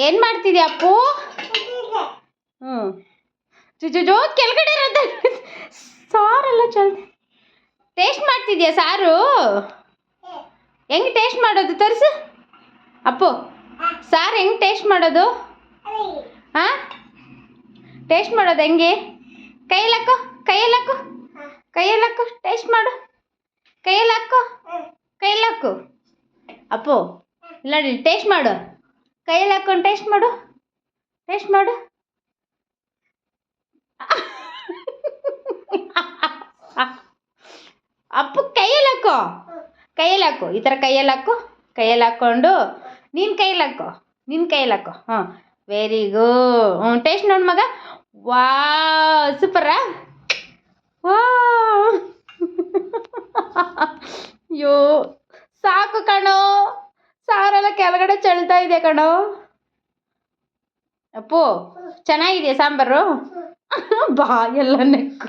ಏನು ಮಾಡ್ತಿದ್ಯಾ ಅಪ್ಪು? ಹ್ಞೂ ಜೋತ್ ಕೆಳಗಡೆ ಇರೋದು ಸಾರೆಲ್ಲ ಟೇಸ್ಟ್ ಮಾಡ್ತಿದ್ಯಾ ಸಾರು? ಹೆಂಗೆ ಟೇಸ್ಟ್ ಮಾಡೋದು ತೋರಿಸು ಅಪ್ಪು. ಸಾರು ಹೆಂಗೆ ಟೇಸ್ಟ್ ಮಾಡೋದು? ಹಾಂ, ಟೇಸ್ಟ್ ಮಾಡೋದು ಹೆಂಗೆ? ಕೈಯಲ್ಲಾಕೋ, ಕೈಯಲ್ಲಾಕೋ, ಕೈಯಲ್ಲಾಕೋ, ಟೇಸ್ಟ್ ಮಾಡು. ಕೈಯಲ್ಲಾಕೋ, ಕೈಯಲ್ಲಾಕು ಅಪ್ಪು. ಇಲ್ಲ ಟೇಸ್ಟ್ ಮಾಡು, ಕೈಯಲ್ಲಿ ಹಾಕೊಂಡು ಟೇಸ್ಟ್ ಮಾಡು, ಟೇಸ್ಟ್ ಮಾಡು. ಅಪ್ಪು ಕೈಯಲ್ಲಿ ಹಾಕೋ, ಕೈಯಲ್ಲಿ ಹಾಕು, ಈ ಥರ ಕೈಯಲ್ಲಿ ಹಾಕು. ಕೈಯಲ್ಲಿ ಹಾಕ್ಕೊಂಡು ನಿನ್ನ ಕೈಯಲ್ಲಿ ಹಾಕೋ, ನಿನ್ನ ಕೈಯಲ್ಲಿ ಹಾಕೋ. ಹಾಂ, ವೆರಿ ಗುಡ್. ಹ್ಞೂ, ಟೇಸ್ಟ್ ನೋಡಿ ಮಗ. ವಾ, ಸೂಪರಾ? ವಾ, ಅಯ್ಯೋ ಸಾಕು ಕಣೋ, ಸಾರೆಲ್ಲ ಕೆಳಗಡೆ ಚೆಲ್ತಾ ಇದೆ ಕಣೋ. ಅಪ್ಪು ಚೆನ್ನಾಗಿದೆಯಾ ಸಾಂಬಾರು? ಬಾ ಎಲ್ಲ ನೆಕ್ಕು.